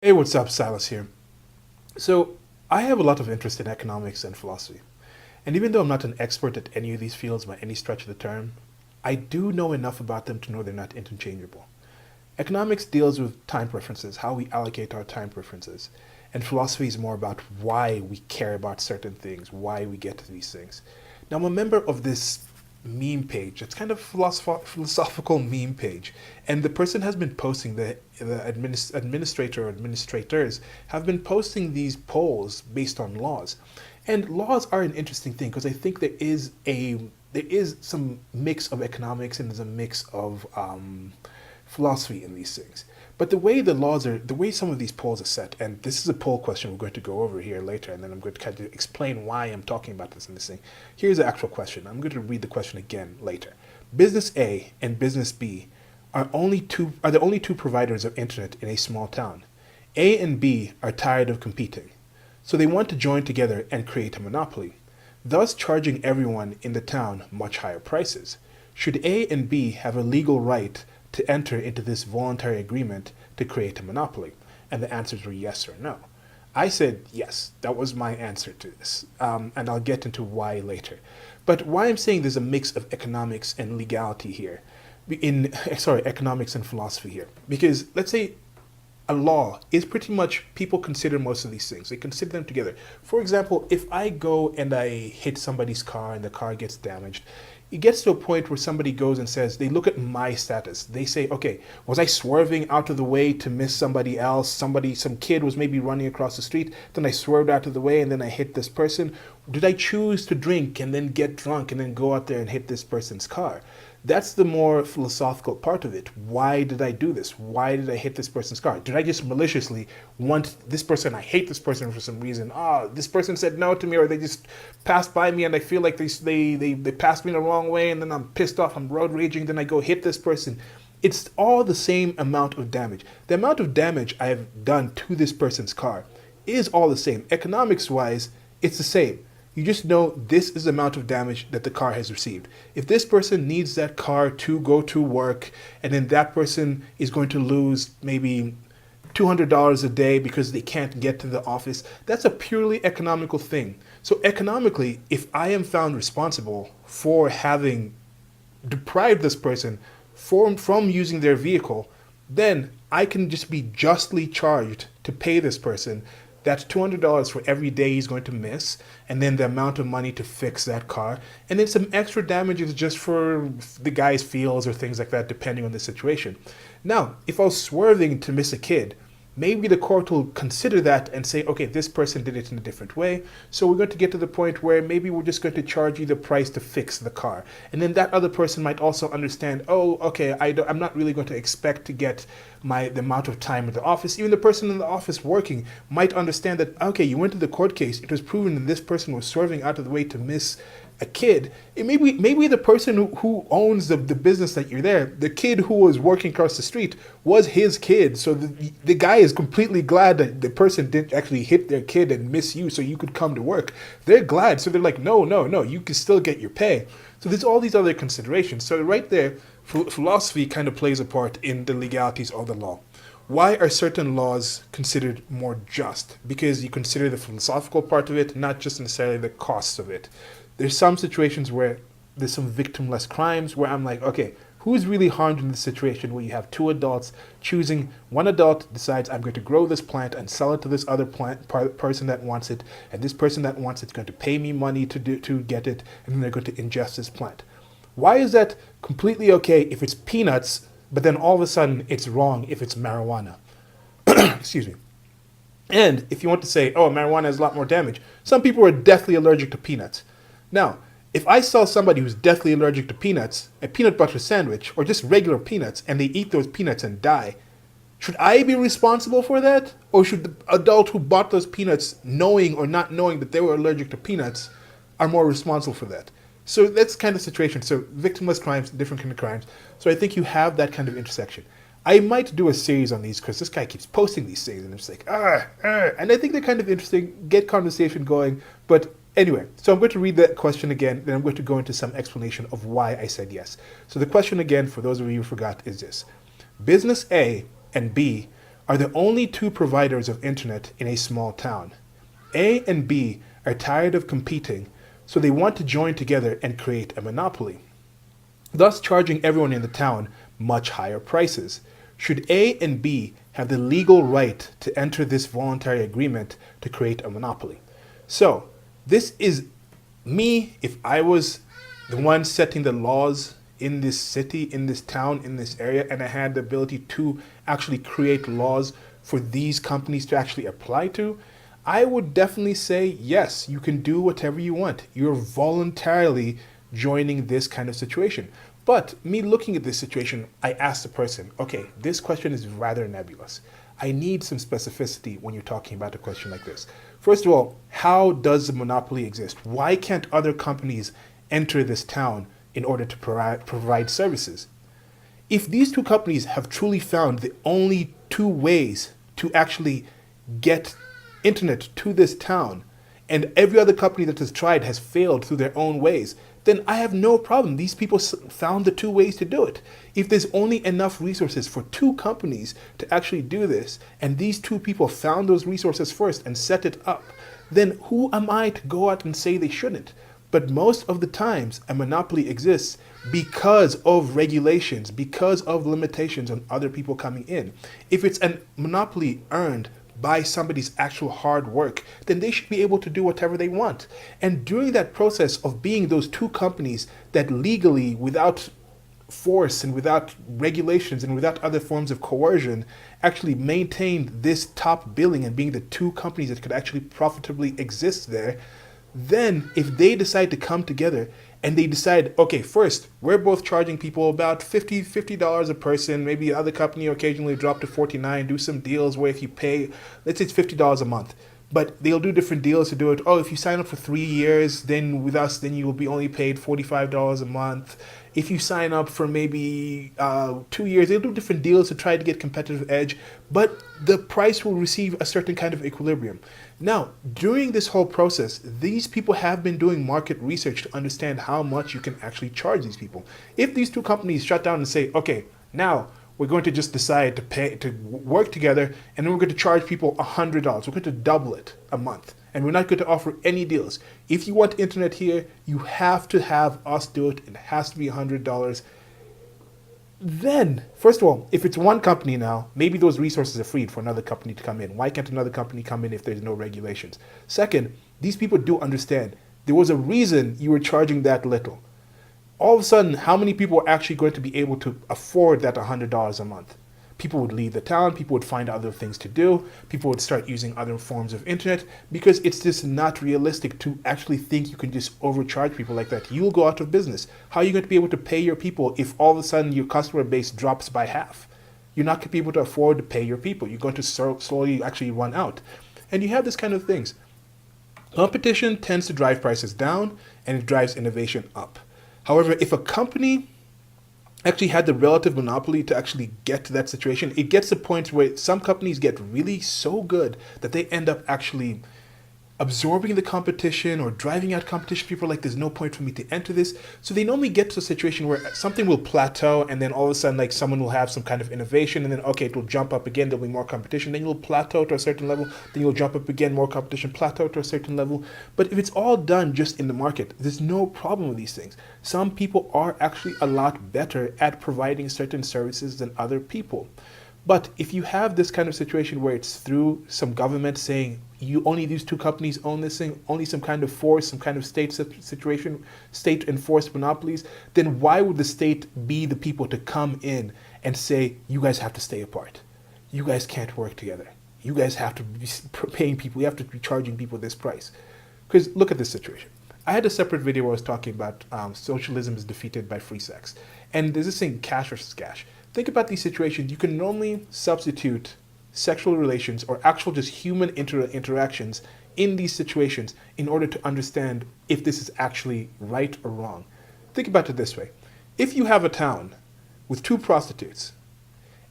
Hey, what's up? Silas here. So, I have a lot of interest in economics and philosophy. And even though I'm not an expert at any of these fields by any stretch of the term, I do know enough about them to know they're not interchangeable. Economics deals with time preferences, how we allocate our time preferences. And philosophy is more about why we care about certain things, why we get to these things. Now, I'm a member of this meme page. It's kind of philosophical meme page. And the person has been posting, the administrator or administrators have been posting these polls based on laws. And laws are an interesting thing because I think there is some mix of economics and there's a mix of philosophy in these things. But the way some of these polls are set, and this is a poll question we're going to go over here later, and then I'm going to kind of explain why I'm talking about this in this thing. Here's the actual question. I'm going to read the question again later. Business A and Business B are the only two providers of internet in a small town. A and B are tired of competing, so they want to join together and create a monopoly, thus charging everyone in the town much higher prices. Should A and B have a legal right to enter into this voluntary agreement to create a monopoly? And the answers were yes or no. I said yes. That was my answer to this. And I'll get into why later. But why I'm saying there's a mix of economics and legality here, economics and philosophy here. Because let's say a law is pretty much, people consider most of these things. They consider them together. For example, if I go and I hit somebody's car and the car gets damaged, it gets to a point where somebody goes and says, they look at my status. They say, okay, was I swerving out of the way to miss somebody else? Some kid was maybe running across the street, then I swerved out of the way and then I hit this person. Did I choose to drink and then get drunk and then go out there and hit this person's car? That's the more philosophical part of it. Why did I do this? Why did I hit this person's car? Did I just maliciously want this person? I hate this person for some reason. This person said no to me, or they just passed by me and I feel like they passed me the wrong way and then I'm pissed off, I'm road raging, then I go hit this person. It's all the same amount of damage. The amount of damage I've done to this person's car is all the same. Economics wise, it's the same. You just know this is the amount of damage that the car has received. If this person needs that car to go to work, and then that person is going to lose maybe $200 a day because they can't get to the office, that's a purely economical thing. So economically, if I am found responsible for having deprived this person from using their vehicle, then I can just be justly charged to pay this person that's $200 for every day he's going to miss, and then the amount of money to fix that car, and then some extra damages just for the guy's feels or things like that, depending on the situation. Now, if I was swerving to miss a kid, maybe the court will consider that and say, okay, this person did it in a different way, so we're going to get to the point where maybe we're just going to charge you the price to fix the car. And then that other person might also understand, oh, okay, I'm not really going to expect to get the amount of time in the office. Even the person in the office working might understand that, okay, you went to the court case, it was proven that this person was swerving out of the way to miss a kid. It maybe the person who owns the business that you're there, the kid who was working across the street was his kid. So the guy is completely glad that the person didn't actually hit their kid and miss you so you could come to work. They're glad. So they're like, no, you can still get your pay. So there's all these other considerations. So right there, philosophy kind of plays a part in the legalities of the law. Why are certain laws considered more just? Because you consider the philosophical part of it, not just necessarily the costs of it. There's some situations where there's some victimless crimes where I'm like, okay, who's really harmed in this situation where you have two adults choosing, one adult decides I'm going to grow this plant and sell it to this other person that wants it, and this person that wants it's going to pay me money to get it, and then they're going to ingest this plant. Why is that completely okay if it's peanuts, but then all of a sudden it's wrong if it's marijuana? Excuse me. And if you want to say, oh, marijuana has a lot more damage, some people are deathly allergic to peanuts. Now, if I saw somebody who's deathly allergic to peanuts, a peanut butter sandwich, or just regular peanuts, and they eat those peanuts and die, should I be responsible for that? Or should the adult who bought those peanuts, knowing or not knowing that they were allergic to peanuts, are more responsible for that? So that's kind of the situation. So victimless crimes, different kind of crimes. So I think you have that kind of intersection. I might do a series on these because this guy keeps posting these things, and I'm just like, and I think they're kind of interesting, get conversation going, but anyway, so I'm going to read that question again, then I'm going to go into some explanation of why I said yes. So the question again, for those of you who forgot, is this. Business A and B are the only two providers of internet in a small town. A and B are tired of competing, so they want to join together and create a monopoly, thus charging everyone in the town much higher prices. Should A and B have the legal right to enter this voluntary agreement to create a monopoly? So, this is me if I was the one setting the laws in this city, in this town, in this area, and I had the ability to actually create laws for these companies to actually apply to. I would definitely say, yes, you can do whatever you want. You're voluntarily joining this kind of situation. But me looking at this situation, I asked the person, okay, this question is rather nebulous. I need some specificity when you're talking about a question like this. First of all, how does the monopoly exist? Why can't other companies enter this town in order to provide services? If these two companies have truly found the only two ways to actually get internet to this town, and every other company that has tried has failed through their own ways, then I have no problem. These people found the two ways to do it. If there's only enough resources for two companies to actually do this, and these two people found those resources first and set it up, then who am I to go out and say they shouldn't? But most of the times, a monopoly exists because of regulations, because of limitations on other people coming in. If it's a monopoly earned by somebody's actual hard work, then they should be able to do whatever they want. And during that process of being those two companies that legally, without force and without regulations and without other forms of coercion, actually maintained this top billing and being the two companies that could actually profitably exist there, then if they decide to come together and they decide, okay, first, we're both charging people about $50 a person, maybe the other company occasionally drop to $49, do some deals where if you pay, let's say it's $50 a month, but they'll do different deals to do it. Oh, if you sign up for 3 years, then with us, then you will be only paid $45 a month. If you sign up for maybe 2 years, they'll do different deals to try to get competitive edge, but the price will receive a certain kind of equilibrium. Now, during this whole process, these people have been doing market research to understand how much you can actually charge these people. If these two companies shut down and say, okay, now we're going to just decide to work together, and then we're going to charge people $100. We're going to double it a month, and we're not going to offer any deals. If you want internet here, you have to have us do it. It has to be $100. Then, first of all, if it's one company now, maybe those resources are freed for another company to come in. Why can't another company come in if there's no regulations? Second, these people do understand there was a reason you were charging that little. All of a sudden, how many people are actually going to be able to afford that $100 a month? People would leave the town, people would find other things to do, people would start using other forms of internet, because it's just not realistic to actually think you can just overcharge people like that. You'll go out of business. How are you going to be able to pay your people if all of a sudden your customer base drops by half? You're not going to be able to afford to pay your people. You're going to slowly actually run out. And you have this kind of things. Competition tends to drive prices down, and it drives innovation up. However, if a company actually had the relative monopoly to actually get to that situation, it gets to points where some companies get really so good that they end up actually absorbing the competition or driving out competition. People are like, there's no point for me to enter this. So they normally get to a situation where something will plateau, and then all of a sudden, like, someone will have some kind of innovation, and then, okay, it will jump up again, there'll be more competition, then you'll plateau to a certain level, then you'll jump up again, more competition, plateau to a certain level. But if it's all done just in the market, there's no problem with these things. Some people are actually a lot better at providing certain services than other people. But if you have this kind of situation where it's through some government saying, you only these two companies own this thing, only some kind of force, some kind of state situation, state enforced monopolies, then why would the state be the people to come in and say, you guys have to stay apart. You guys can't work together. You guys have to be paying people, you have to be charging people this price. Because look at this situation. I had a separate video where I was talking about socialism is defeated by free sex. And there's this thing, cash versus cash. Think about these situations. You can normally substitute sexual relations or actual just human interactions in these situations in order to understand if this is actually right or wrong. Think about it this way. If you have a town with two prostitutes,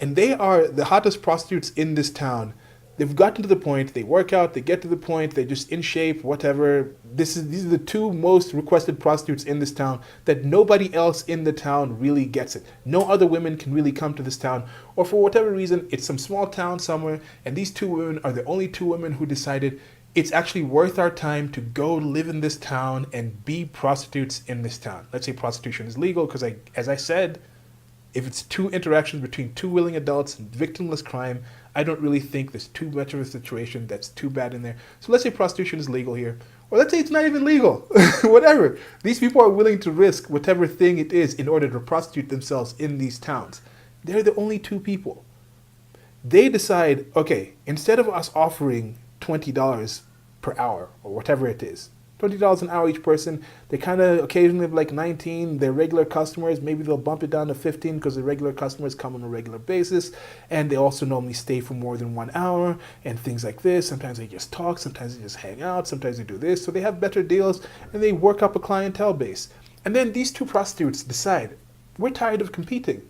and they are the hottest prostitutes in this town, They've gotten to the point, they work out, they get to the point, they're just in shape, whatever. These are the two most requested prostitutes in this town that nobody else in the town really gets it. No other women can really come to this town, or for whatever reason, it's some small town somewhere, and these two women are the only two women who decided it's actually worth our time to go live in this town and be prostitutes in this town. Let's say prostitution is legal because as I said, if it's two interactions between two willing adults and victimless crime, I don't really think there's too much of a situation that's too bad in there. So let's say prostitution is legal here, or let's say it's not even legal. Whatever. These people are willing to risk whatever thing it is in order to prostitute themselves in these towns. They're the only two people. They decide, okay, instead of us offering $20 per hour or whatever it is, $20 an hour each person. They kind of occasionally have like 19. They're regular customers. Maybe they'll bump it down to 15 because the regular customers come on a regular basis. And they also normally stay for more than 1 hour and things like this. Sometimes they just talk. Sometimes they just hang out. Sometimes they do this. So they have better deals and they work up a clientele base. And then these two prostitutes decide, we're tired of competing.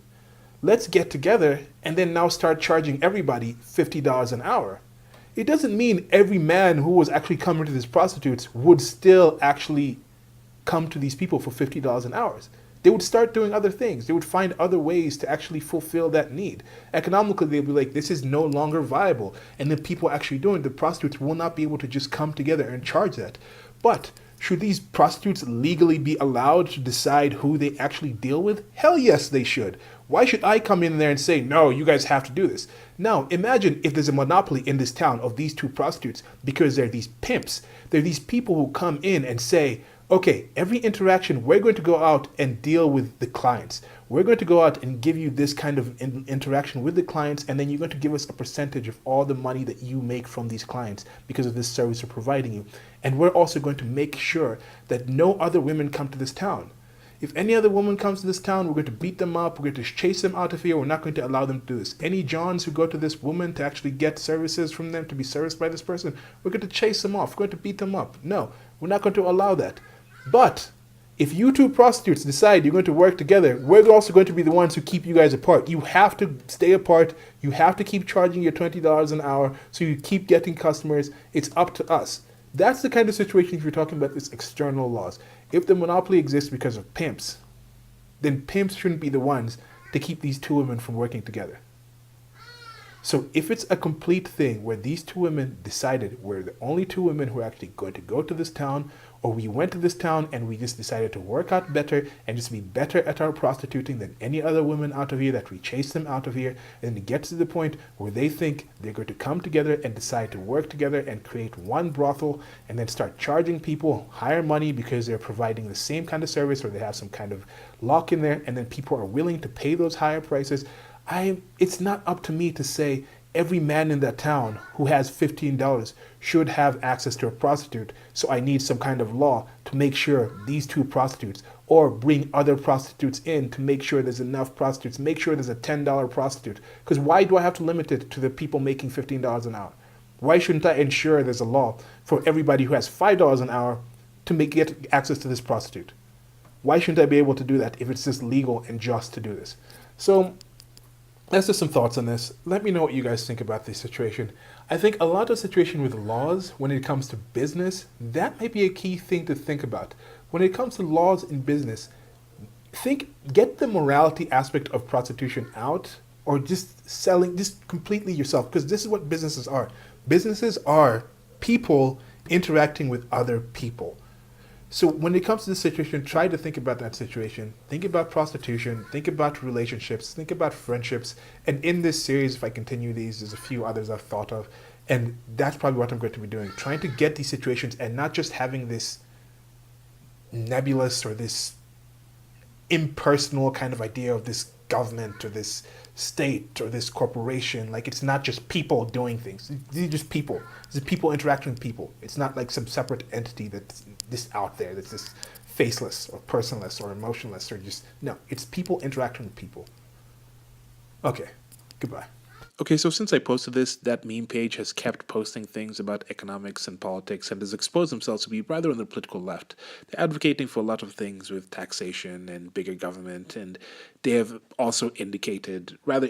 Let's get together and then now start charging everybody $50 an hour. It doesn't mean every man who was actually coming to these prostitutes would still actually come to these people for $50 an hour. They would start doing other things. They would find other ways to actually fulfill that need. Economically, they'd be like, this is no longer viable. And then people actually doing it, the prostitutes will not be able to just come together and charge that. But should these prostitutes legally be allowed to decide who they actually deal with? Hell yes, they should. Why should I come in there and say, no, you guys have to do this? Now, imagine if there's a monopoly in this town of these two prostitutes because they're these pimps. They're these people who come in and say, okay, every interaction, we're going to go out and deal with the clients. We're going to go out and give you this kind of interaction with the clients, and then you're going to give us a percentage of all the money that you make from these clients because of this service we're providing you. And we're also going to make sure that no other women come to this town. If any other woman comes to this town, we're going to beat them up, we're going to chase them out of here, we're not going to allow them to do this. Any Johns who go to this woman to actually get services from them, to be serviced by this person, we're going to chase them off, we're going to beat them up. No, we're not going to allow that. But if you two prostitutes decide you're going to work together, we're also going to be the ones who keep you guys apart. You have to stay apart. You have to keep charging your $20 an hour so you keep getting customers. It's up to us. That's the kind of situation if you're talking about this external laws. If the monopoly exists because of pimps, then pimps shouldn't be the ones to keep these two women from working together. So if it's a complete thing where these two women decided we're the only two women who are actually going to go to this town, or we went to this town and we just decided to work out better and just be better at our prostituting than any other women out of here, that we chase them out of here, and it gets to the point where they think they're going to come together and decide to work together and create one brothel and then start charging people higher money because they're providing the same kind of service or they have some kind of lock in there, and then people are willing to pay those higher prices. It's not up to me to say every man in that town who has $15 should have access to a prostitute, so I need some kind of law to make sure these two prostitutes, or bring other prostitutes in to make sure there's enough prostitutes, make sure there's a $10 prostitute. Because why do I have to limit it to the people making $15 an hour? Why shouldn't I ensure there's a law for everybody who has $5 an hour to get access to this prostitute? Why shouldn't I be able to do that if it's just legal and just to do this? So that's just some thoughts on this. Let me know what you guys think about this situation. I think a lot of situation with laws when it comes to business, that might be a key thing to think about. When it comes to laws in business, get the morality aspect of prostitution out, or just selling just completely yourself, because this is what businesses are. Businesses are people interacting with other people. So when it comes to this situation, try to think about that situation. Think about prostitution. Think about relationships. Think about friendships. And in this series, if I continue these, there's a few others I've thought of. And that's probably what I'm going to be doing. Trying to get these situations and not just having this nebulous or this impersonal kind of idea of this government or this state or this corporation. Like, it's not just people doing things. These are just people. These are people interacting with people. It's not like some separate entity that's just out there, that's just faceless or personless or emotionless or just, no, it's people interacting with people. Okay, goodbye. Okay, so since I posted this, that meme page has kept posting things about economics and politics and has exposed themselves to be rather on the political left. They're advocating for a lot of things with taxation and bigger government, and they have also indicated rather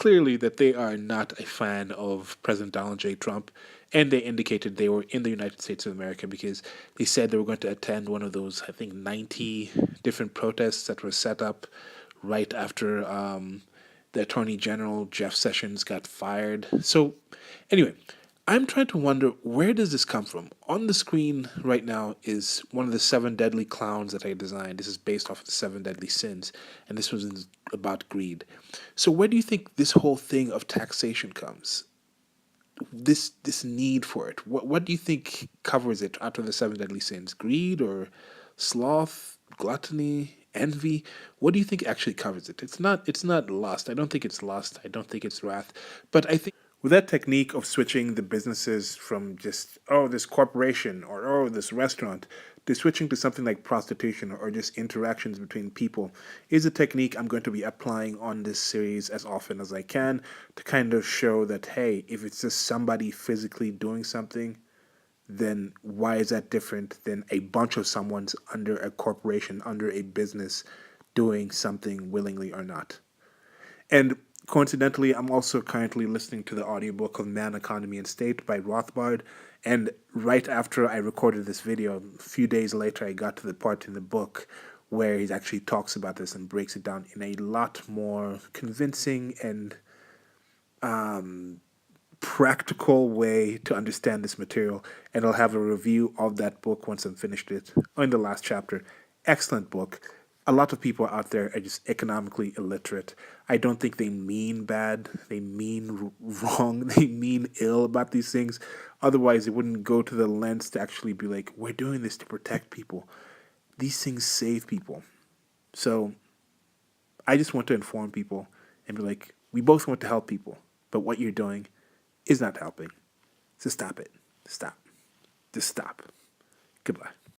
clearly that they are not a fan of President Donald J. Trump, and they indicated they were in the United States of America because they said they were going to attend one of those, I think, 90 different protests that were set up right after the Attorney General Jeff Sessions got fired. So, anyway, I'm trying to wonder, where does this come from? On the screen right now is one of the seven deadly clowns that I designed. This is based off of the seven deadly sins, and this was about greed. So where do you think this whole thing of taxation comes? This need for it. What do you think covers it out of the seven deadly sins? Greed or sloth, gluttony, envy? What do you think actually covers it? It's not lust. I don't think it's lust. I don't think it's wrath. But I think with that technique of switching the businesses from just, oh, this corporation, or oh, this restaurant, to switching to something like prostitution, or just interactions between people, is a technique I'm going to be applying on this series as often as I can, to kind of show that, hey, if it's just somebody physically doing something, then why is that different than a bunch of someone's under a corporation, under a business, doing something willingly or not? And coincidentally, I'm also currently listening to the audiobook of Man, Economy, and State by Rothbard. And right after I recorded this video, a few days later, I got to the part in the book where he actually talks about this and breaks it down in a lot more convincing and practical way to understand this material. And I'll have a review of that book once I'm finished it in the last chapter. Excellent book. A lot of people out there are just economically illiterate. I don't think they mean bad. They mean wrong. They mean ill about these things. Otherwise, they wouldn't go to the lengths to actually be like, we're doing this to protect people. These things save people. So I just want to inform people and be like, we both want to help people, but what you're doing is not helping. So stop it. Stop. Just stop. Goodbye.